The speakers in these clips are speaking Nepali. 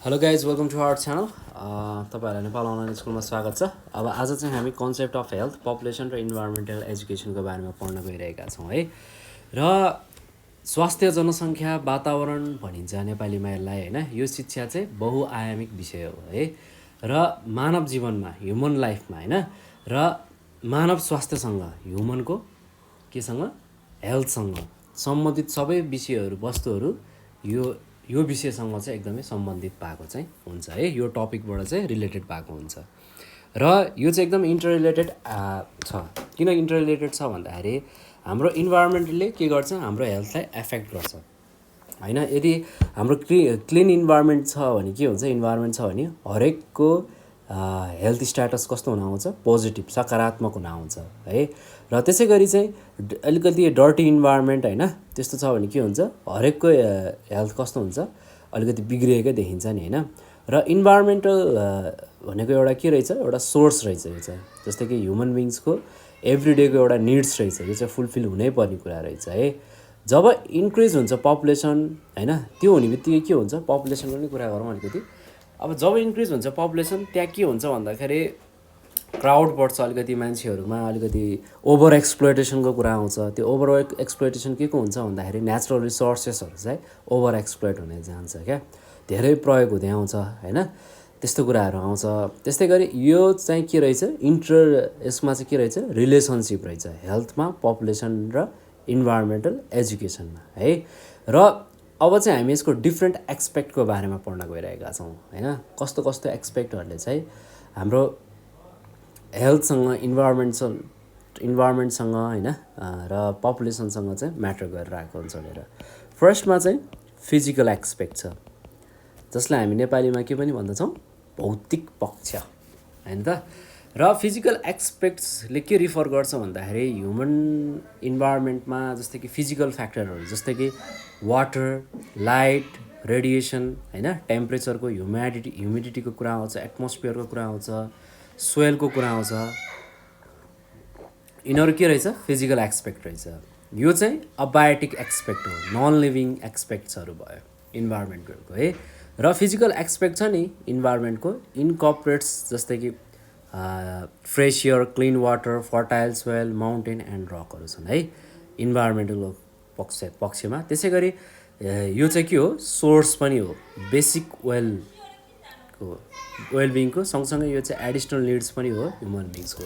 Hello guys welcome to our channel. तपाईँहरूलाई नेपाल अनलाइन स्कुलमा स्वागत छ। अब आज चाहिँ हामी कन्सेप्ट अफ हेल्थ, पपुलेसन र इन्भाइरोमेन्टल एजुकेसनको बारेमा पढ्न गइरहेका छौँ है। र स्वास्थ्य, जनसङ्ख्या, वातावरण भनिन्छ नेपालीमा यसलाई होइन। यो शिक्षा चाहिँ बहुआयामिक विषय हो है। र मानव जीवनमा, ह्युमन लाइफमा होइन, र मानव स्वास्थ्यसँग ह्युमनको केसँग हेल्थसँग सम्बन्धित सबै विषयहरू वस्तुहरू यो यो विषयसँग चाहिँ एकदमै सम्बन्धित भएको चाहिँ हुन्छ है। यो टपिकबाट चाहिँ रिलेटेड भएको हुन्छ र यो चाहिँ एकदम इन्टररिलेटेड छ। किन इन्टररिलेटेड छ भन्दाखेरि हाम्रो इन्भाइरोमेन्टले के गर्छ, हाम्रो हेल्थलाई एफेक्ट गर्छ होइन। यदि हाम्रो क्लिन इन्भाइरोमेन्ट छ भने के हुन्छ, इन्भाइरोमेन्ट छ भने हरेकको हेल्थ स्ट्याटस कस्तो हुन आउँछ, पोजिटिभ सकारात्मक हुन आउँछ है। र त्यसै गरी चाहिँ अलिकति डर्टी इन्भाइरोमेन्ट होइन त्यस्तो छ भने के हुन्छ, हरेकको हेल्थ कस्तो हुन्छ, अलिकति बिग्रिएकै देखिन्छ नि होइन। र इन्भाइरोमेन्टल भनेको एउटा के रहेछ, एउटा सोर्स रहेछ यो चाहिँ। जस्तै कि ह्युमन बिङ्सको एभ्री डेको एउटा निड्स रहेछ, यो चाहिँ फुलफिल हुनैपर्ने कुरा रहेछ है। जब इन्क्रिज हुन्छ पपुलेसन होइन, त्यो हुने बित्तिकै के हुन्छ, पपुलेसनको पनि कुरा गरौँ अलिकति। अब जब इन्क्रिज हुन्छ पपुलेसन, त्यहाँ के हुन्छ भन्दाखेरि क्राउड बढ्छ, अलिकति मान्छेहरूमा अलिकति ओभर एक्सप्लोइटेसनको कुरा आउँछ। त्यो ओभर एक्सप्लोइटेसन के को हुन्छ भन्दाखेरि नेचुरल रिसोर्सेसहरू चाहिँ ओभर एक्सप्लोइट हुने जान्छ क्या, धेरै प्रयोग हुँदै आउँछ होइन, त्यस्तो कुराहरू आउँछ। त्यस्तै गरी यो चाहिँ के रहेछ, यसमा चाहिँ के रहेछ, रिलेसनसिप रहेछ हेल्थमा, पपुलेसन र इन्भाइरोमेन्टल एजुकेसनमा है। र अब चाहिँ हामी यसको डिफ्रेन्ट एक्सपेक्टको बारेमा पढ्न गइरहेका छौँ होइन। कस्तो कस्तो एक्सपेक्टहरूले चाहिँ हाम्रो हेल्थसँग, इन्भाइरोमेन्टसँग होइन र पपुलेसनसँग चाहिँ म्याटर गरिरहेको हुन्छ भनेर। फर्स्टमा चाहिँ फिजिकल एक्सपेक्ट छ, जसलाई हामी नेपालीमा के पनि भन्दछौँ, भौतिक पक्ष होइन त। र फिजिकल एक्सपेक्ट्सले के रिफर गर्छ भन्दाखेरि ह्युमन इन्भाइरोमेन्टमा जस्तै कि फिजिकल फ्याक्टरहरू जस्तै कि वाटर, लाइट, रेडिएसन होइन, टेम्परेचरको, ह्युमिडिटीको कुरा आउँछ, एटमोस्फियरको कुरा आउँछ, सोइलको कुरा आउँछ। यिनीहरू के रहेछ, फिजिकल एक्सपेक्ट रहेछ। यो चाहिँ अबायोटिक एक्सपेक्ट हो, नन लिभिङ एक्सपेक्ट्सहरू भयो इन्भाइरोमेन्टको है। र फिजिकल एक्सपेक्ट छ नि इन्भाइरोमेन्टको, इन्कर्पोरेट्स जस्तै कि fresh air, clean water, fertile soil, mountain and रकहरू छन् है इन्भाइरोमेन्टल पक्षमा। त्यसै गरी यो चाहिँ के हो, सोर्स पनि हो, बेसिक वेलबिङको सँगसँगै यो चाहिँ एडिसनल निड्स पनि हो ह्युमन बिङ्सको।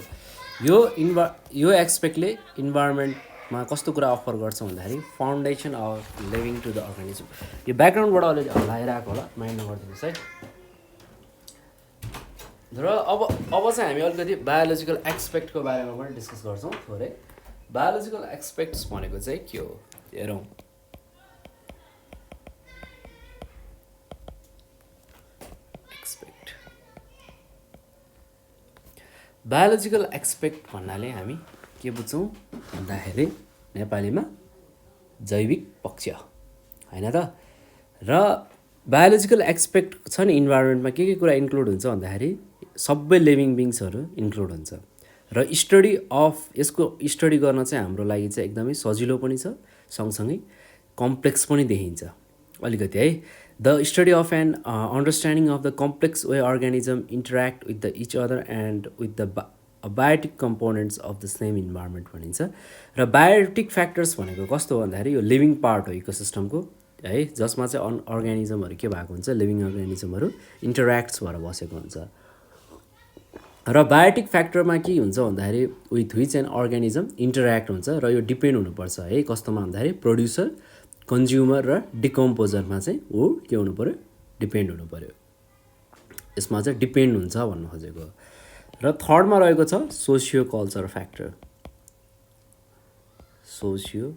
यो एक्सपेक्टले इन्भाइरोमेन्टमा कस्तो कुरा अफर गर्छ भन्दाखेरि foundation of living to the organism. यो ब्याकग्राउन्डबाट अलिअलि हल्लाइरहेको होला, माइन्ड नगरिदिनुहोस् है। र अब चाहिँ हामी अलिकति बायोलोजिकल एक्सपेक्टको बारेमा पनि डिस्कस गर्छौँ थोरै। बायोलोजिकल एक्सपेक्ट्स भनेको चाहिँ के हो हेरौँ। बायोलोजिकल एक्सपेक्ट भन्नाले हामी के बुझ्छौँ भन्दाखेरि नेपालीमा जैविक पक्ष होइन त। र बायोलोजिकल एक्सपेक्ट छ नि इन्भाइरोमेन्टमा के कुरा इन्क्लुड हुन्छ भन्दाखेरि सबै लिभिङ बिङ्सहरू इन्क्लुड हुन्छ। र यसको स्टडी गर्न चाहिँ हाम्रो लागि चाहिँ एकदमै सजिलो पनि छ, सँगसँगै कम्प्लेक्स पनि देखिन्छ अलिकति है। The study of an understanding of the complex way organism interact with the each other and with the biotic components of the same environment भनिन्छ। र बायोटिक फ्याक्टर्स भनेको कस्तो हो भन्दाखेरि यो लिभिङ पार्ट हो इकोसिस्टमको है, जसमा चाहिँ अर्गानिजमहरू के भएको हुन्छ, लिभिङ अर्गानिजमहरू इन्टरेक्ट्स भएर बसेको हुन्छ। र बायोटिक फ्याक्टरमा के हुन्छ भन्दाखेरि with which an organism interact हुन्छ, र यो डिपेन्ड हुनुपर्छ है कस्तोमा भन्दाखेरि प्रड्युसर, कन्ज्युमर र डिकम्पोजरमा चाहिँ ऊ के हुनु पऱ्यो, डिपेन्ड हुनु पऱ्यो। यसमा चाहिँ डिपेन्ड हुन्छ भन्नु खोजेको। र थर्डमा रहेको छ socio culture factor, socio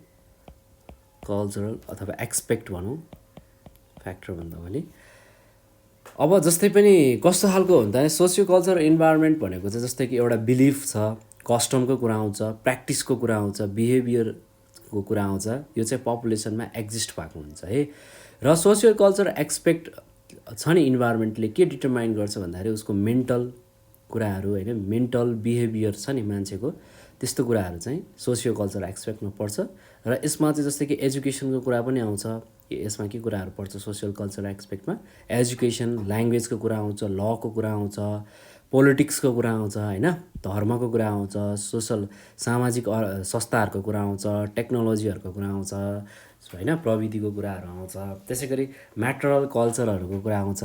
cultural अथवा एक्सपेक्ट भनौँ फ्याक्टर भन्दा पनि। अब जस्तै पनि कस्तो खालको हुन्छ सोसियो कल्चर इन्भाइरोमेन्ट भनेको चाहिँ जस्तै कि एउटा बिलिफ छ, कस्टमको कुरा आउँछ, प्र्याक्टिसको कुरा आउँछ, बिहेभियरको कुरा आउँछ। यो चाहिँ पपुलेसनमा एक्जिस्ट भएको हुन्छ है। र सोसियल कल्चर एक्सपेक्ट छ नि इन्भाइरोमेन्टले के डिटरमाइन गर्छ भन्दाखेरि उसको मेन्टल कुराहरू होइन, मेन्टल बिहेभियर छ नि मान्छेको, त्यस्तो कुराहरू चाहिँ सोसियो कल्चर एक्सपेक्टमा पर्छ। र यसमा चाहिँ जस्तै कि एजुकेसनको कुरा पनि आउँछ, यसमा के कुराहरू पर्छ सोसियल कल्चरल एक्सपेक्टमा एजुकेसन ल्याङ्ग्वेजको कुरा आउँछ लको कुरा आउँछ पोलिटिक्सको कुरा आउँछ होइन धर्मको कुरा आउँछ सोसल सामाजिक संस्थाहरूको कुरा आउँछ टेक्नोलोजीहरूको कुरा आउँछ होइन प्रविधिको कुराहरू आउँछ त्यसै गरी म्याटरल कल्चरहरूको कुरा आउँछ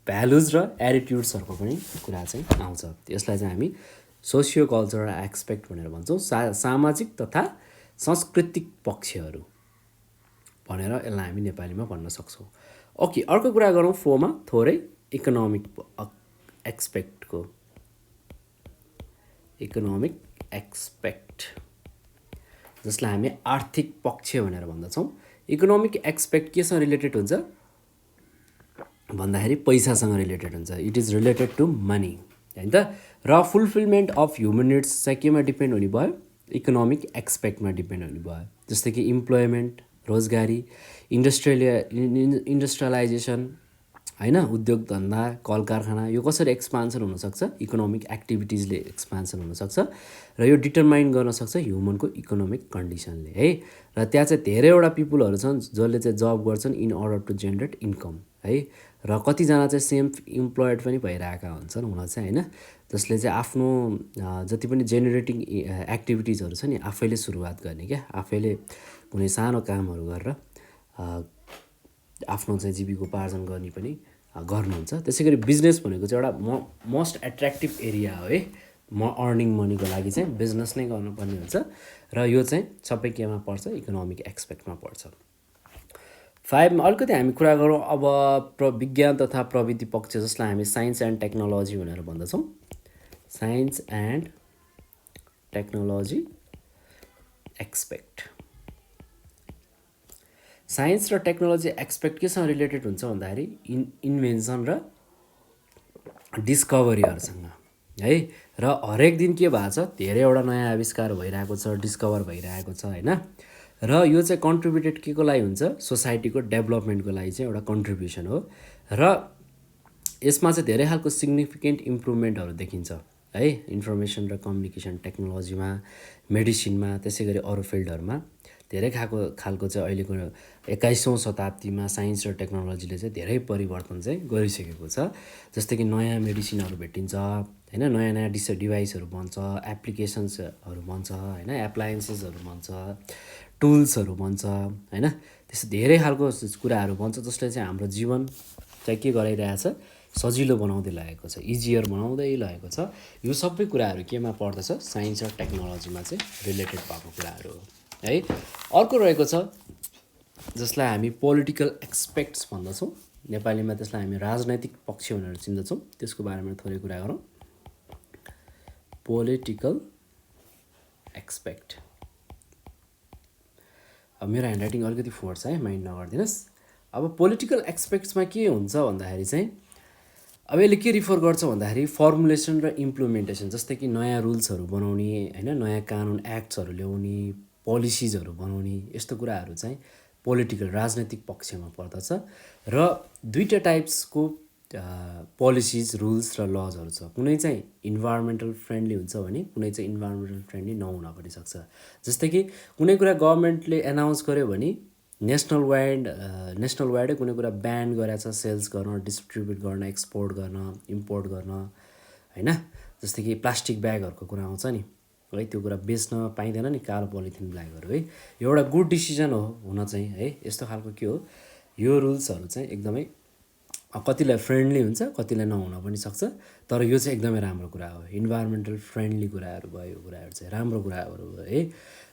भ्यालुज र एटिट्युड्सहरूको पनि कुरा चाहिँ आउँछ यसलाई चाहिँ हामी सोसियो कल्चरल एक्सपेक्ट भनेर भन्छौँ सामाजिक तथा सांस्कृतिक पक्षहरू भनेर यसलाई हामी नेपालीमा भन्न सक्छौँ ओके अर्को कुरा गरौँ फोरमा थोरै इकोनोमिक एक्सपेक्टको इकोनोमिक एक्सपेक्ट जसलाई हामी आर्थिक पक्ष भनेर भन्दछौँ इकोनोमिक एक्सपेक्ट केसँग रिलेटेड हुन्छ भन्दाखेरि पैसासँग रिलेटेड हुन्छ it is related to money होइन त र फुलफिलमेन्ट अफ ह्युमन निड्स चाहिँ केमा डिपेन्ड हुने भयो इकोनोमिक एक्सपेक्टमा डिपेन्ड हुने भयो जस्तै कि इम्प्लोइमेन्ट रोजगारी इन्डस्ट्रियलाइजेसन होइन उद्योग धन्दा कल कारखाना यो कसरी एक्सपान्सन हुनसक्छ इकोनोमिक एक्टिभिटिजले एक्सपान्सन हुनसक्छ र यो डिटरमाइन गर्न सक्छ ह्युमनको इकोनोमिक कन्डिसनले है र त्यहाँ चाहिँ धेरैवटा पिपुलहरू छन् जसले चाहिँ जब गर्छन् in order to generate income है र कतिजना चाहिँ सेम इम्प्लोयड पनि भइरहेका हुन्छन् हुन चाहिँ होइन जसले चाहिँ आफ्नो जति पनि जेनेरेटिङ एक्टिभिटिजहरू छ नि आफैले सुरुवात गर्ने क्या आफैले कुनै सानो कामहरू गरेर आफ्नो चाहिँ जीविकोपार्जन गर्ने पनि गर्नुहुन्छ त्यसै गरी बिजनेस भनेको चाहिँ एउटा मोस्ट एट्र्याक्टिभ एरिया हो है अर्निङ मनीको लागि चाहिँ बिजनेस नै गर्नुपर्ने हुन्छ र यो चाहिँ सबै केमा पर्छ इकोनोमिक एक्सपेक्टमा पर्छ 5 अलिकति हामी कुरा गरौँ अब विज्ञान तथा प्रविधि पक्ष जसलाई हामी साइन्स एन्ड टेक्नोलोजी भनेर भन्दछौँ science and technology aspect science र टेक्नोलोजी एक्सपेक्ट केसँग रिलेटेड हुन्छ भन्दाखेरि इन्भेन्सन र डिस्कभरीहरूसँग है र हरेक दिन के भएको छ धेरैवटा नयाँ आविष्कार भइरहेको छ डिस्कभर भइरहेको छ होइन र यो चाहिँ कन्ट्रिब्युटेड के को लागि हुन्छ सोसाइटीको डेभलपमेन्टको लागि चाहिँ एउटा कन्ट्रिब्युसन हो र यसमा चाहिँ धेरै खालको सिग्निफिकेन्ट इम्प्रुभमेन्टहरू देखिन्छ है इन्फर्मेसन र कम्युनिकेसन टेक्नोलोजीमा मेडिसिनमा त्यसै गरी अरू फिल्डहरूमा धेरै खालको चाहिँ अहिलेको 21औं शताब्दीमा साइन्स र टेक्नोलोजीले चाहिँ धेरै परिवर्तन चाहिँ गरिसकेको छ जस्तै कि नयाँ मेडिसिनहरू भेटिन्छ होइन नयाँ नयाँ डिभाइसहरू बन्छ एप्लिकेसन्सहरू बन्छ होइन एप्लायन्सेसहरू बन्छ टुल्सहरू बन्छ होइन त्यस्तो धेरै खालको कुराहरू बन्छ जसले चाहिँ हाम्रो जीवन चाहिँ के गराइरहेछ सजिलो बनाउँदै लागेको छ इजियर बनाउँदै लागेको छ यो सबै कुराहरू केमा पर्दछ साइन्स र टेक्नोलोजीमा चाहिँ रिलेटेड भएको कुराहरू हो है अर्को रहेको छ जसलाई हामी पोलिटिकल एक्सपेक्ट्स भन्दछौँ नेपालीमा त्यसलाई हामी राजनैतिक पक्ष भनेर चिन्दछौँ त्यसको बारेमा थोरै कुरा गरौँ पोलिटिकल एक्सपेक्ट अब मेरो ह्यान्डराइटिङ अलिकति फोर्स है माइन्ड नगरिदिनुहोस् अब पोलिटिकल एक्सपेक्ट्समा के हुन्छ भन्दाखेरि चाहिँ अब यसले के रिफर गर्छ भन्दाखेरि फर्मुलेसन र इम्प्लिमेन्टेसन जस्तै कि नयाँ रुल्सहरू बनाउने होइन नयाँ कानुन एक्ट्सहरू ल्याउने पोलिसिजहरू बनाउने यस्तो कुराहरू चाहिँ पोलिटिकल राजनैतिक पक्षमा पर्दछ र दुईवटा टाइप्सको पोलिसिज रुल्स र लजहरू छ कुनै चाहिँ इन्भाइरोमेन्टल फ्रेन्डली हुन्छ भने कुनै चाहिँ इन्भाइरोमेन्टल फ्रेन्डली नहुन पनि सक्छ जस्तै कि कुनै कुरा गभर्मेन्टले एनाउन्स गर्यो भने नेसनल वाइडै कुनै कुरा ब्यान गरेको छ सेल्स गर्न डिस्ट्रिब्युट गर्न एक्सपोर्ट गर्न इम्पोर्ट गर्न होइन जस्तै कि प्लास्टिक ब्यागहरूको कुरा आउँछ नि है त्यो कुरा बेच्न पाइँदैन नि कालो पोलिथिन ब्यागहरू है एउटा गुड डिसिजन हो हुन चाहिँ है यस्तो खालको के हो यो रुल्सहरू चाहिँ एकदमै कतिलाई फ्रेन्डली हुन्छ कतिलाई नहुन पनि सक्छ तर यो चाहिँ एकदमै राम्रो कुरा हो इन्भाइरोमेन्टल फ्रेन्डली कुराहरू भयो यो कुराहरू चाहिँ राम्रो कुराहरू हो है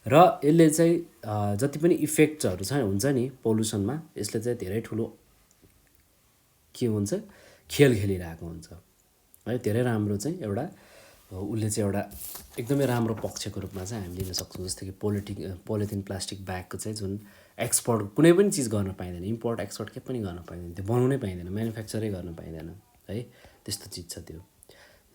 र यसले चाहिँ जति पनि इफेक्ट्सहरू छ हुन्छ नि पोल्युसनमा यसले चाहिँ धेरै ठुलो के हुन्छ खेल खेलिरहेको हुन्छ है धेरै राम्रो चाहिँ एउटा उसले चाहिँ एउटा एकदमै राम्रो पक्षको रूपमा चाहिँ हामी लिन सक्छौँ जस्तै कि पोलिथिन प्लास्टिक ब्यागको चाहिँ जुन एक्सपोर्ट कुनै पनि चिज गर्न पाइँदैन इम्पोर्ट एक्सपोर्ट के पनि गर्न पाइँदैन त्यो बनाउनै पाइँदैन म्यानुफ्याक्चरै गर्न पाइँदैन है त्यस्तो चिज छ त्यो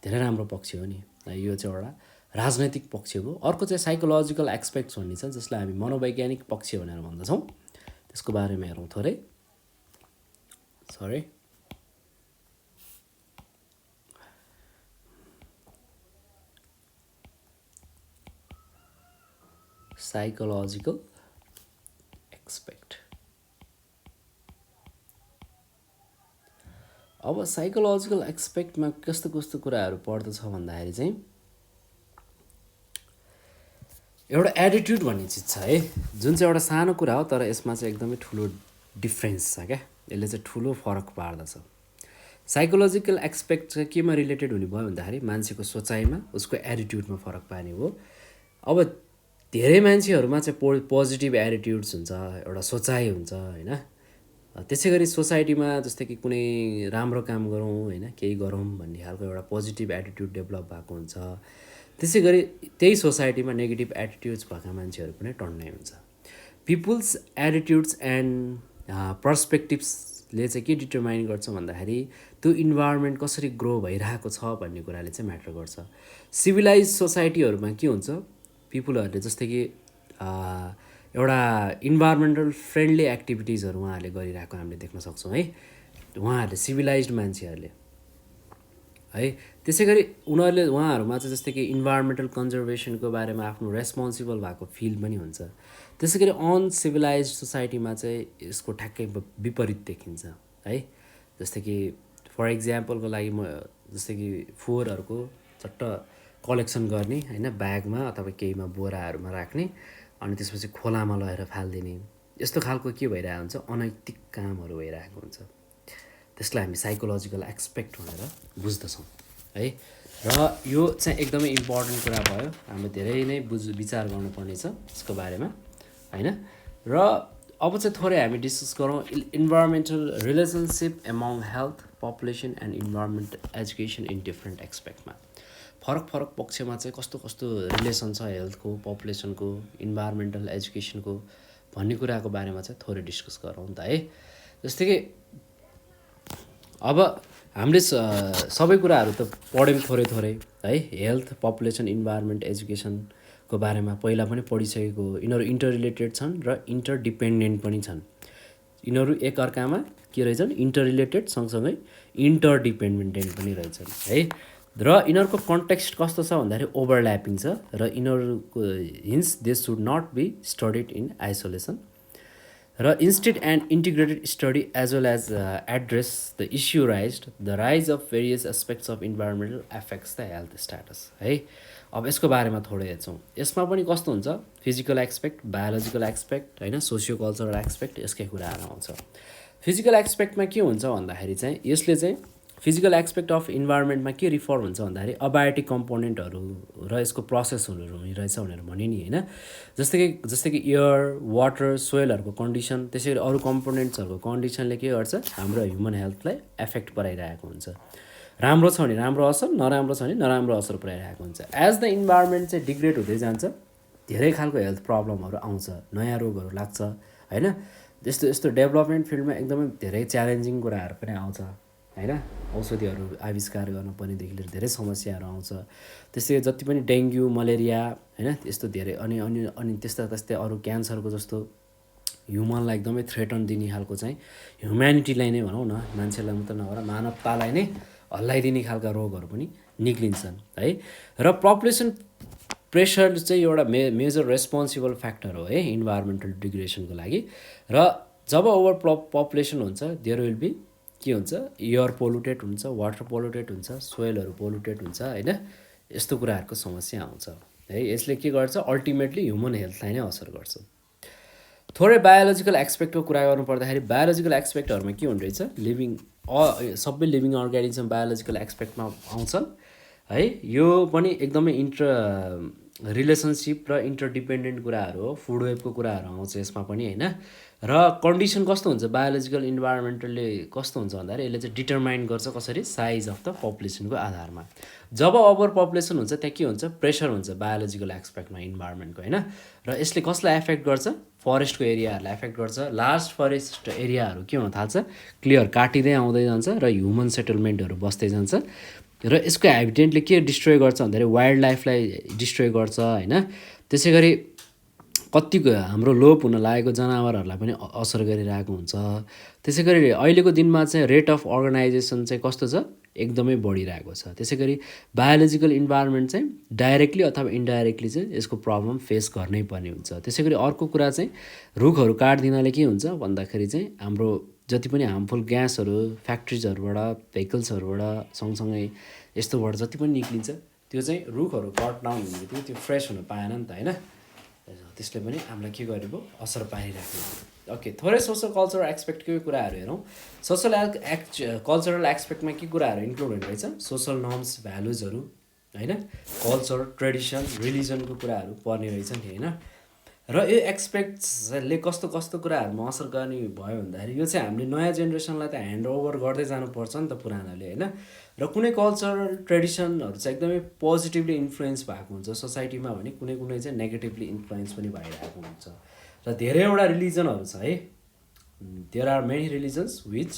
धेरै राम्रो पक्ष हो नि यो चाहिँ एउटा राजनैतिक पक्ष हो अर्को चाहिँ साइकोलोजिकल एक्सपेक्ट्स भन्ने छ जसलाई हामी मनोवैज्ञानिक पक्ष भनेर भन्दछौँ त्यसको बारेमा हेरौँ थोरै सरी साइकोलोजिकल एक्सपेक्ट अब साइकोलोजिकल एक्सपेक्टमा कस्तो कस्तो कुराहरू पर्दछ भन्दाखेरि चाहिँ एउटा एटिट्युड भन्ने चिज छ है, जुन चाहिँ एउटा सानो कुरा हो तर यसमा चाहिँ एकदमै ठुलो डिफ्रेन्स छ क्या, यसले चाहिँ ठुलो फरक पार्दछ। साइकोलोजिकल एक्सपेक्ट चाहिँ केमा रिलेटेड हुने भयो भन्दाखेरि मान्छेको सोचाइमा, उसको एटिट्युडमा फरक पार्ने हो। अब धेरै मान्छेहरूमा चाहिँ पोजिटिभ एटिट्युड्स हुन्छ, एउटा सोचाइ हुन्छ होइन। त्यसै गरी सोसाइटीमा जस्तै कि कुनै राम्रो काम गरौँ होइन, केही गरौँ भन्ने खालको एउटा पोजिटिभ एटिट्युड डेभलप भएको हुन्छ। त्यसै गरी त्यही सोसाइटीमा नेगेटिभ एटिट्युड्स भएका मान्छेहरू पनि टन्नै हुन्छ। पिपुल्स एटिट्युड्स एन्ड पर्सपेक्टिभ्सले चाहिँ के डिटरमाइन गर्छ भन्दाखेरि त्यो इन्भाइरोमेन्ट कसरी ग्रो भइरहेको छ भन्ने कुराले चाहिँ म्याटर गर्छ। सिभिलाइज सोसाइटीहरूमा के हुन्छ, पिपुलहरूले जस्तै कि एउटा इन्भाइरोमेन्टल फ्रेन्डली एक्टिभिटिजहरू उहाँहरूले गरिरहेको हामीले देख्न सक्छौँ है, उहाँहरूले सिभिलाइज्ड मान्छेहरूले है। त्यसै गरी उहाँहरूमा चाहिँ जस्तै कि इन्भाइरोमेन्टल कन्जर्भेसनको बारेमा आफ्नो रेस्पोन्सिबल भएको फिल पनि हुन्छ। त्यसै गरी अनसिभिलाइज सोसाइटीमा चाहिँ यसको ठ्याक्कै विपरीत देखिन्छ है। जस्तै कि फर इक्जाम्पलको लागि म जस्तै कि फोहोरहरूको चट्ट कलेक्सन गर्ने होइन, ब्यागमा अथवा केहीमा बोराहरूमा राख्ने अनि त्यसपछि खोलामा लगेर फालिदिने, यस्तो खालको के भइरहेको हुन्छ, अनैतिक कामहरू भइरहेको हुन्छ। त्यसलाई हामी साइकोलोजिकल एक्सपेक्ट भनेर बुझ्दछौँ है। र यो चाहिँ एकदमै इम्पोर्टेन्ट कुरा भयो, हामीले धेरै नै विचार गर्नुपर्ने छ यसको बारेमा होइन। र अब चाहिँ थोरै हामी डिस्कस गरौँ environmental relationship among health, population and environment education in different एक्सपेक्टमा। फरक फरक पक्षमा चाहिँ कस्तो कस्तो रिलेसन छ हेल्थको, पपुलेसनको, इन्भाइरोमेन्टल एजुकेसनको भन्ने कुराको बारेमा चाहिँ थोरै डिस्कस गरौँ त है। जस्तै कि अब हामीले सबै कुराहरू त पढ्यौँ थोरै थोरै है, हेल्थ, पपुलेसन, इन्भाइरोमेन्ट, एजुकेसनको बारेमा पहिला पनि पढिसकेको हो। यिनीहरू इन्टर रिलेटेड छन् र इन्टरडिपेन्डेन्ट पनि छन्। यिनीहरू एकअर्कामा के रहेछन्, इन्टर रिलेटेड सँगसँगै इन्टरडिपेन्डेन्ट पनि रहेछन् है। र यिनीहरूको कन्टेक्स्ट कस्तो छ भन्दाखेरि ओभरल्यापिङ छ र यिनीहरूको hence they should not be studied in isolation र instead and integrated study as well as address the issue raised the rise of various aspects of environmental effects the health status है। अब यसको बारेमा थोरै हेर्छौँ। यसमा पनि कस्तो हुन्छ, फिजिकल एक्सपेक्ट, बायोलोजिकल एक्सपेक्ट होइन, सोसियो कल्चरल एक्सपेक्ट, यसकै कुराहरू आउँछ। फिजिकल एक्सपेक्टमा के हुन्छ भन्दाखेरि चाहिँ यसले चाहिँ फिजिकल एक्सपेक्ट अफ इन्भाइरोमेन्टमा के रिफर हुन्छ भन्दाखेरि अबायोटिक कम्पोनेन्टहरू र यसको प्रोसेसहरू हुने रहेछ भनेर भन्यो नि होइन। जस्तै कि एयर, वाटर, सोइलहरूको कन्डिसन, त्यसै गरी अरू कम्पोनेन्ट्सहरूको कन्डिसनले के गर्छ, हाम्रो ह्युमन हेल्थलाई एफेक्ट पराइरहेको हुन्छ। राम्रो छ भने राम्रो असर, नराम्रो छ भने नराम्रो असर पुऱ्याइरहेको हुन्छ। एज द इन्भाइरोमेन्ट चाहिँ डिग्रेड हुँदै जान्छ, धेरै खालको हेल्थ प्रब्लमहरू आउँछ, नयाँ रोगहरू लाग्छ होइन। यस्तो डेभलपमेन्ट फिल्डमा एकदमै धेरै च्यालेन्जिङ कुराहरू पनि आउँछ होइन। औषधिहरू आविष्कार गर्नुपर्नेदेखि लिएर धेरै समस्याहरू आउँछ। त्यस्तै जति पनि डेङ्गु, मलेरिया होइन, यस्तो धेरै अनि त्यस्तै अरू क्यान्सरको जस्तो ह्युमनलाई एकदमै थ्रेटन दिने खालको चाहिँ ह्युम्यानिटीलाई नै भनौँ न, मान्छेलाई मात्र नभएर मानवतालाई नै हल्लाइदिने खालका रोगहरू पनि निक्लिन्छन् है। र पपुलेसन प्रेसर चाहिँ एउटा मेजर रेस्पोन्सिबल फ्याक्टर हो है इन्भाइरोमेन्टल डिग्रेडेसनको लागि। र जब ओभर पपुलेसन हुन्छ देयर विल बी के हुन्छ, एयर पोल्युटेड हुन्छ, वाटर पोल्युटेड हुन्छ, सोइलहरू पोल्युटेड हुन्छ होइन। यस्तो कुराहरूको समस्या आउँछ है। यसले के गर्छ, अल्टिमेटली ह्युमन हेल्थलाई नै असर गर्छ। थोरै बायोलोजिकल एक्सपेक्टको कुरा गर्नुपर्दाखेरि बायोलोजिकल एक्सपेक्टहरूमा के हुने रहेछ, सबै लिभिङ अर्ग्यानिजम बायोलोजिकल एक्सपेक्टमा आउँछन् है। यो पनि एकदमै रिलेसनसिप र इन्टरडिपेन्डेन्ट कुराहरू हो, फुड वेबको कुराहरू आउँछ यसमा पनि होइन। र कन्डिसन कस्तो हुन्छ, बायोलोजिकल इन्भाइरोमेन्टलले कस्तो हुन्छ भन्दाखेरि यसले चाहिँ डिटरमाइन गर्छ कसरी, साइज अफ द पपुलेसनको आधारमा। जब ओभर पपुलेसन हुन्छ त्यहाँ के हुन्छ, प्रेसर हुन्छ बायोलोजिकल एक्सपेक्टमा इन्भाइरोमेन्टको होइन। र यसले कसलाई एफेक्ट गर्छ, फरेस्टको एरियाहरूलाई एफेक्ट गर्छ। लार्ज फरेस्ट एरियाहरू के हुन थाल्छ, क्लियर काटिँदै आउँदै जान्छ र ह्युमन सेटलमेन्टहरू बस्दै जान्छ। र यसको हेबिटेटले के डिस्ट्रोय गर्छ भन्दाखेरि वाइल्ड लाइफलाई डिस्ट्रोय गर्छ होइन। त्यसै गरी कतिको हाम्रो लोप हुन लागेको जनावरहरूलाई पनि असर गरिरहेको हुन्छ। त्यसै गरी अहिलेको दिनमा चाहिँ रेट अफ अर्गनाइजेसन चाहिँ कस्तो छ, एकदमै बढिरहेको छ। त्यसै गरी बायोलोजिकल इन्भाइरोमेन्ट चाहिँ डाइरेक्टली अथवा इन्डाइरेक्टली चाहिँ यसको प्रब्लम फेस गर्नै पर्ने हुन्छ। त्यसै गरी अर्को कुरा चाहिँ रुखहरू काट्दिनाले के हुन्छ भन्दाखेरि चाहिँ हाम्रो जति पनि हार्मफुल ग्यासहरू फ्याक्ट्रिजहरूबाट भेहिकल्सहरूबाट सँगसँगै यस्तोबाट जति पनि निक्लिन्छ त्यो चाहिँ रुखहरू कट डाउन हुने बित्तिकै त्यो फ्रेस हुन पाएन नि त होइन। त्यसले पनि हामीलाई के गरेको असर पारिराख्यो। ओके, थोरै सोसल कल्चरल एक्सपेक्टकै कुराहरू हेरौँ। सोसल कल्चरल एक्सपेक्टमा के कुराहरू इन्क्लुड हुने रहेछ, सोसल नर्म्स भ्यालुजहरू होइन, कल्चर ट्रेडिसन रिलिजनको कुराहरू पर्ने रहेछ नि होइन। र यो एक्सपेक्ट्सले कस्तो कस्तो कुराहरूमा असर गर्ने भयो भन्दाखेरि यो चाहिँ हामीले नयाँ जेनेरेसनलाई त ह्यान्ड ओभर गर्दै जानुपर्छ नि त पुरानाले होइन। र कुनै कल्चरल ट्रेडिसनहरू चाहिँ एकदमै पोजिटिभली इन्फ्लुएन्स भएको हुन्छ सोसाइटीमा भने कुनै कुनै चाहिँ नेगेटिभली इन्फ्लुएन्स पनि भइरहेको हुन्छ। र धेरैवटा रिलिजनहरू छ है, there are many religions which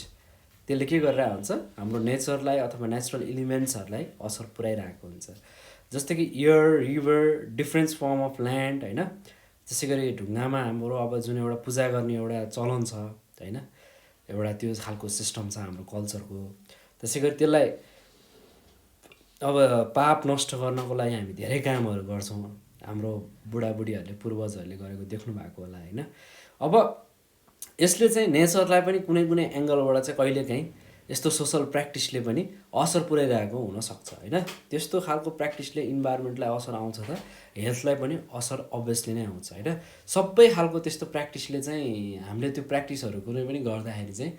त्यसले के गरिरहेको हुन्छ हाम्रो नेचरलाई अथवा नेचुरल इलिमेन्ट्सहरूलाई असर पुऱ्याइरहेको हुन्छ। जस्तै कि air river different form of land होइन। त्यसै गरी ढुङ्गामा हाम्रो अब जुन एउटा पूजा गर्ने एउटा चलन छ होइन, एउटा त्यो खालको सिस्टम छ हाम्रो कल्चरको। त्यसै गरी त्यसलाई अब पाप नष्ट गर्नको लागि हामी धेरै कामहरू गर्छौँ, हाम्रो बुढाबुढीहरूले पूर्वजहरूले गरेको देख्नु भएको होला होइन। अब यसले चाहिँ नेचरलाई पनि कुनै कुनै एङ्गलबाट चाहिँ कहिलेकाहीँ यस्तो सोसल प्र्याक्टिसले पनि असर पुऱ्याइरहेको हुनसक्छ होइन। त्यस्तो खालको प्र्याक्टिसले इन्भाइरोमेन्टलाई असर आउँछ त हेल्थलाई पनि असर अभियसली नै आउँछ होइन। सबै खालको त्यस्तो प्र्याक्टिसले चाहिँ हामीले त्यो प्र्याक्टिसहरू कुनै पनि गर्दाखेरि चाहिँ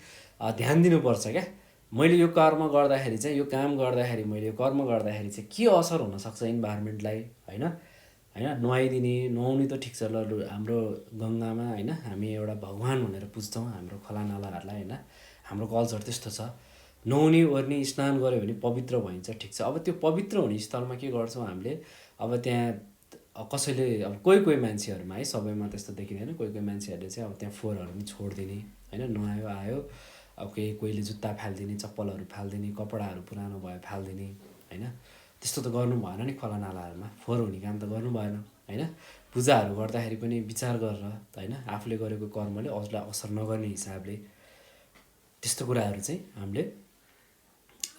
ध्यान दिनुपर्छ क्या। मैले यो कर्म गर्दाखेरि चाहिँ यो काम गर्दाखेरि मैले यो कर्म गर्दाखेरि चाहिँ के असर हुनसक्छ इन्भाइरोमेन्टलाई होइन। नुहाइदिने नुहाउनु त ठिक छ ल, हाम्रो गङ्गामा होइन हामी एउटा भगवान् भनेर पुज्छौँ हाम्रो खोलानालाहरूलाई होइन, हाम्रो कल्चर त्यस्तो छ। नुहाउने ओर्ने स्नान गऱ्यो भने पवित्र भइन्छ, ठिक छ। अब त्यो पवित्र हुने स्थलमा के गर्छौँ हामीले, अब त्यहाँ कसैले अब कोही कोही मान्छेहरूमा है, सबैमा त्यस्तो देखिँदैन, कोही कोही मान्छेहरूले चाहिँ अब त्यहाँ फोहोरहरू पनि छोडिदिने होइन, नुहायो आयो अब कोहीले जुत्ता फालिदिने, चप्पलहरू फालिदिने, कपडाहरू पुरानो भयो फालिदिने होइन। त्यस्तो त गर्नु भएन नि, खोलानालाहरूमा फोहोर हुने काम त गर्नु भएन होइन। पूजाहरू गर्दाखेरि पनि विचार गरेर होइन, आफूले गरेको कर्मले अरूलाई असर नगर्ने हिसाबले त्यस्तो कुराहरू चाहिँ हामीले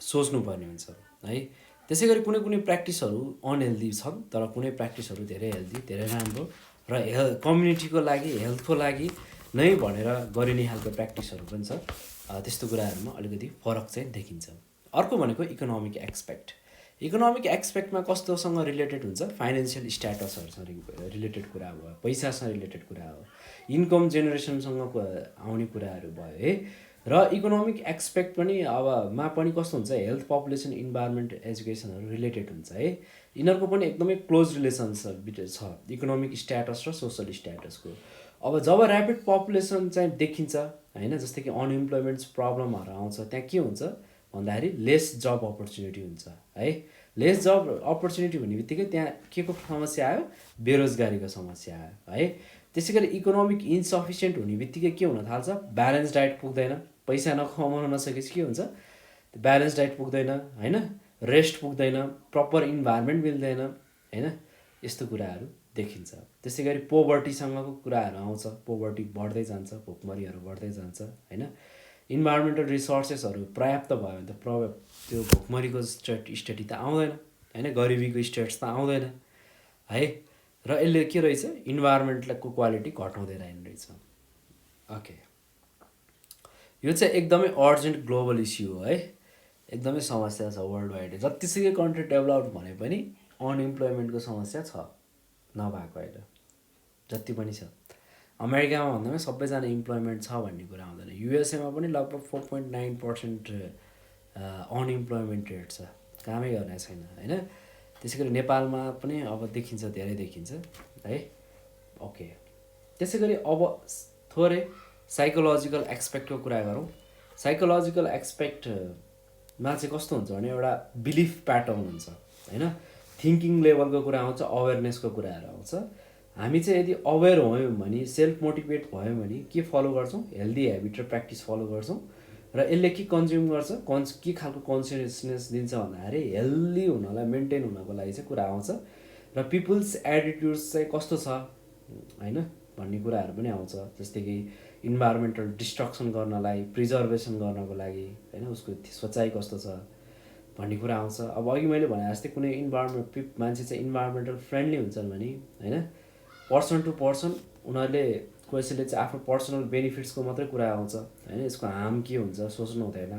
सोच्नुपर्ने हुन्छ है। त्यसै गरी कुनै कुनै प्र्याक्टिसहरू अनहेल्दी छन्, तर कुनै प्र्याक्टिसहरू धेरै हेल्दी धेरै राम्रो र कम्युनिटीको लागि हेल्थको लागि नै भनेर गरिने खालको प्र्याक्टिसहरू पनि छ। त्यस्तो कुराहरूमा अलिकति फरक चाहिँ देखिन्छ। अर्को भनेको इकोनोमिक एक्सपेक्ट। इकोनोमिक एक्सपेक्टमा कस्तोसँग रिलेटेड हुन्छ, फाइनेन्सियल स्ट्याटसहरूसँग रिलेटेड कुरा भयो, पैसासँग रिलेटेड कुरा हो, इन्कम जेनेरेसनसँग आउने कुराहरू भयो है। र इकोनोमिक एक्सपेक्ट पनि अब मा पनि कस्तो हुन्छ, हेल्थ पपुलेसन इन्भाइरोमेन्ट एजुकेसनहरू रिलेटेड हुन्छ है। यिनीहरूको पनि एकदमै क्लोज रिलेसन छ इकोनोमिक स्ट्याटस र सोसल स्ट्याटसको। अब जब ऱ्यापिड पपुलेसन चाहिँ देखिन्छ होइन, जस्तै कि अनइम्प्लोइमेन्ट्स प्रब्लमहरू आउँछ, त्यहाँ के हुन्छ भन्दाखेरि लेस जब अपर्च्युनिटी हुन्छ है। लेस जब अपर्च्युनिटी भन्ने बित्तिकै त्यहाँ के को समस्या आयो, बेरोजगारीको समस्या आयो है। त्यसै गरी इकोनोमिक इन्सफिसियन्ट हुने बित्तिकै के हुन थाल्छ, ब्यालेन्स डाइट पुग्दैन, पैसा नकमाउन नसकेपछि के हुन्छ, ब्यालेन्स डाइट पुग्दैन होइन, रेस्ट पुग्दैन, प्रपर इन्भाइरोमेन्ट मिल्दैन होइन, यस्तो कुराहरू देखिन्छ। त्यसै गरी पोभर्टीसँगको कुराहरू आउँछ, पोभर्टी बढ्दै जान्छ, भोकमरीहरू बढ्दै जान्छ होइन। इन्भाइरोमेन्टल रिसोर्सेसहरू पर्याप्त भयो भने त त्यो भोकमरीको स्टेट त आउँदैन होइन, गरिबीको स्टेट्स त आउँदैन है। र यसले के रहेछ, इन्भाइरोमेन्टको क्वालिटी घटाउँदै रहेछ। ओके, यो चाहिँ एकदमै अर्जेन्ट ग्लोबल इस्यु हो है, एकदमै समस्या छ वर्ल्ड वाइड। जतिसुकै कन्ट्री डेभलप्ड भने पनि अनइम्प्लोइमेन्टको समस्या छ, नभएको होइन, जति पनि छ। अमेरिकामा भन्दामा सबैजना इम्प्लोइमेन्ट छ भन्ने कुरा आउँदैन। युएसएमा पनि लगभग 4.9% अनइम्प्लोइमेन्ट रेट छ, कामै गर्ने छैन होइन। त्यसै गरी नेपालमा पनि अब देखिन्छ, धेरै देखिन्छ है। ओके, त्यसै गरी अब थोरै साइकोलोजिकल एक्सपेक्टको कुरा गरौँ। साइकोलोजिकल एक्सपेक्टमा चाहिँ कस्तो हुन्छ भने एउटा बिलिफ प्याटर्न हुन्छ होइन, थिङ्किङ लेभलको कुरा आउँछ, अवेरनेसको कुराहरू आउँछ। हामी चाहिँ यदि अवेर भयौँ भने, सेल्फ मोटिभेट भयौँ भने के फलो गर्छौँ, हेल्दी हेबिट र प्र्याक्टिस फलो गर्छौँ। र यसले के कन्ज्युम गर्छ, के खालको कन्सियसनेस दिन्छ भन्दाखेरि हेल्दी हुनलाई मेन्टेन हुनको लागि चाहिँ कुरा आउँछ। र पिपुल्स एटिट्युड्स चाहिँ कस्तो छ होइन भन्ने कुराहरू पनि आउँछ। जस्तै कि इन्भाइरोमेन्टल डिस्ट्रक्सन गर्नलाई, प्रिजर्भेसन गर्नको लागि होइन, उसको सोचाइ कस्तो छ भन्ने कुरा आउँछ। अब अघि मैले भने जस्तै कुनै मान्छे चाहिँ इन्भाइरोमेन्टल फ्रेन्डली हुन्छन् भने होइन, पर्सन टु पर्सन उनीहरूले कसैले चाहिँ आफ्नो पर्सनल बेनिफिट्सको मात्रै कुरा आउँछ होइन, यसको हार्म के हुन्छ सोच्नु हुँदैन,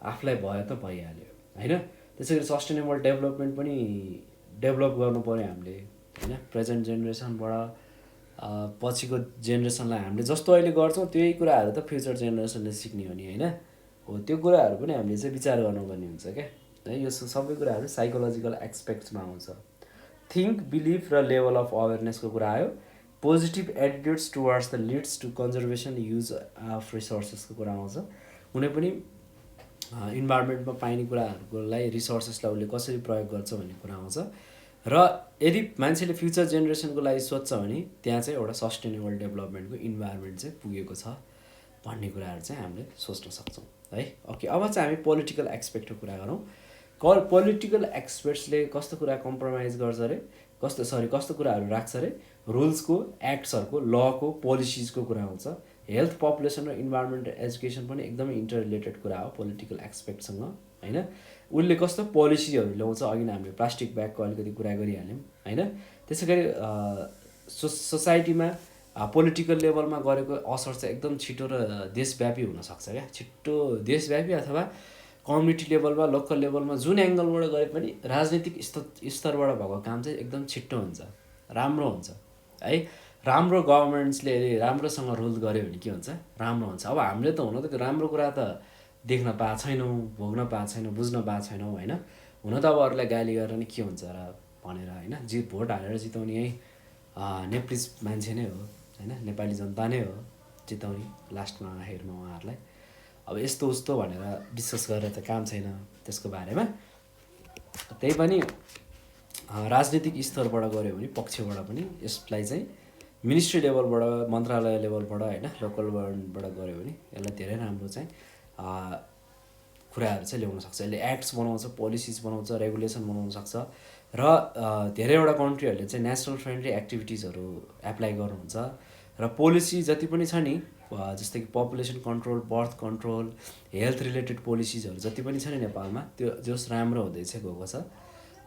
आफूलाई भयो त भइहाल्यो होइन। त्यसै गरी सस्टेनेबल डेभलपमेन्ट पनि डेभलप गर्नु पऱ्यो हामीले होइन। प्रेजेन्ट जेनेरेसनबाट पछिको जेनेरेसनलाई हामीले जस्तो अहिले गर्छौँ त्यही कुराहरू त फ्युचर जेनेरेसनले सिक्ने हो नि होइन। हो त्यो कुराहरू पनि हामीले चाहिँ विचार गर्नुपर्ने हुन्छ क्या है। यो सबै कुराहरू साइकोलोजिकल एक्सपेक्ट्समा आउँछ। थिङ्क, बिलिभ र लेभल अफ अवेरनेसको कुरा आयो। Positive attitudes towards the leads to conservation use of रिसोर्सेसको कुरा आउँछ। कुनै पनि इन्भाइरोमेन्टमा पाइने कुराहरूलाई रिसोर्सेसलाई उसले कसरी प्रयोग गर्छ भन्ने कुरा आउँछ। र यदि मान्छेले फ्युचर जेनेरेसनको लागि सोध्छ भने त्यहाँ चाहिँ एउटा सस्टेनेबल डेभलपमेन्टको इन्भाइरोमेन्ट चाहिँ पुगेको छ भन्ने कुराहरू चाहिँ हामीले सोच्न सक्छौँ है। ओके, अब चाहिँ हामी पोलिटिकल एक्सपेक्टको कुरा गरौँ। पोलिटिकल एक्सपर्ट्सले कस्तो कुरा कम्प्रोमाइज गर्छ अरे, कस्तो कुराहरू राख्छ अरे, रुल्सको, एक्ट्सहरूको, लको, पोलिसिजको कुरा आउँछ। हेल्थ, पपुलेसन र इन्भाइरोमेन्ट एजुकेसन पनि एकदमै इन्टररिलेटेड कुरा हो पोलिटिकल एक्सपेक्टसँग होइन। उसले कस्तो पोलिसीहरू ल्याउँछ, अघि नै हामीले प्लास्टिक ब्यागको अलिकति कुरा गरिहाल्यौँ होइन। त्यसै गरी सोसाइटीमा पोलिटिकल लेभलमा गरेको असर चाहिँ एकदम छिटो र देशव्यापी हुनसक्छ क्या। छिट्टो देशव्यापी अथवा कम्युनिटी लेभलमा, लोकल लेभलमा जुन एङ्गलबाट गए पनि राजनीतिक स्तरबाट भएको काम चाहिँ एकदम छिट्टो हुन्छ, राम्रो हुन्छ है। राम्रो गभर्मेन्ट्सले राम्रोसँग रुल गर्यो भने के हुन्छ, राम्रो हुन्छ। अब हामीले त हुन त त्यो राम्रो कुरा त देख्न पाएको छैनौँ, भोग्न पाएको छैनौँ, बुझ्न पाएको छैनौँ होइन। हुन त अब अरूलाई गाली गरेर नि के हुन्छ र भनेर होइन। भोट हालेर जिताउने यही नेप्लिज मान्छे नै हो होइन, नेपाली जनता नै हो जिताउने लास्टमा हेर्नु उहाँहरूलाई। अब यस्तो उस्तो भनेर विश्वास गरेर त काम छैन त्यसको बारेमा। त्यही पनि राजनीतिक स्तरबाट गऱ्यो भने पक्षबाट पनि यसलाई चाहिँ मिनिस्ट्री लेभलबाट, मन्त्रालय लेभलबाट होइन, लोकल गभर्मेन्टबाट गऱ्यो भने यसलाई धेरै राम्रो चाहिँ कुराहरू चाहिँ ल्याउन सक्छ। यसले एक्ट्स बनाउँछ, पोलिसिज बनाउँछ, रेगुलेसन बनाउन सक्छ। र धेरैवटा कन्ट्रीहरूले चाहिँ नेसनल फ्रेन्डली एक्टिभिटिजहरू एप्लाई गर्नुहुन्छ। र पोलिसी जति पनि छ नि, जस्तै कि population control, birth control, health related पोलिसिजहरू जति पनि छ नि नेपालमा, त्यो जस राम्रो हुँदै चाहिँ गएको छ।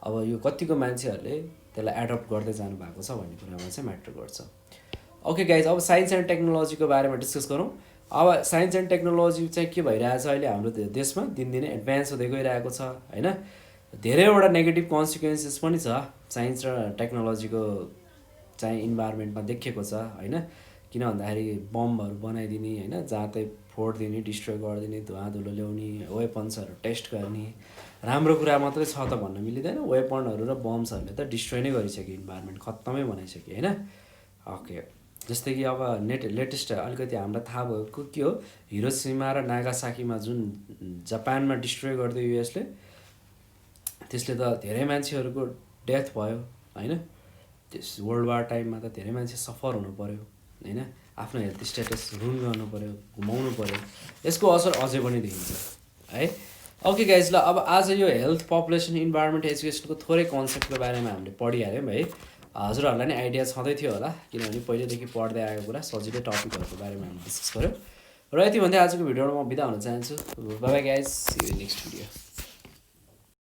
अब यो कतिको मान्छेहरूले त्यसलाई एडप्ट गर्दै जानु भएको छ भन्ने कुरामा चाहिँ म्याटर गर्छ। ओके गाइज, अब साइन्स एन्ड टेक्नोलोजीको बारेमा डिस्कस गरौँ। अब साइन्स एन्ड टेक्नोलोजी चाहिँ के भइरहेछ अहिले हाम्रो देशमा, दिनदिनै एडभान्स हुँदै गइरहेको छ होइन। धेरैवटा नेगेटिभ कन्सिक्वेन्सेस पनि छ साइन्स र टेक्नोलोजीको चाहिँ इन्भाइरोमेन्टमा देखिएको छ होइन। किन भन्दाखेरि बमहरू बनाइदिने होइन, जहाँ चाहिँ फोडिदिने, डिस्ट्रोय गरिदिने, धुवा धुलो ल्याउने, वेपन्सहरू टेस्ट गर्ने, राम्रो कुरा मात्रै छ त भन्न मिलिँदैन। वेपनहरू र बम्सहरूले त डिस्ट्रोय नै गरिसक्यो, इन्भाइरोमेन्ट खत्तमै बनाइसक्यो होइन। ओके, जस्तै कि अब लेटेस्ट अलिकति हामीलाई थाहा भएको के हो, हिरोसिमा र नागासाकीमा जुन जापानमा डिस्ट्रोय गरिदियो युएसले, त्यसले त धेरै मान्छेहरूको डेथ भयो होइन। त्यस वर्ल्ड वार टाइममा त धेरै मान्छे सफर हुनु पऱ्यो होइन, आफ्नो हेल्थ स्ट्याटस रुन गर्नु पऱ्यो, गुमाउनु पऱ्यो। यसको असर अझै पनि देखिन्छ है। ओके गाइज, ल अब आज यो हेल्थ, पपुलेसन, इन्भाइरोमेन्ट, एजुकेसनको थोरै कन्सेप्टको बारेमा हामीले पढिहाल्यौँ है। हजुरहरूलाई नै आइडिया छँदै थियो होला, किनभने पहिलेदेखि पढ्दै आएको कुरा सजिलै टपिकहरूको बारेमा हामीले डिस्कस गऱ्यौँ। र यति भन्दै आजको भिडियोमा म बिदा हुन चाहन्छु। Bye bye guys, see you next video.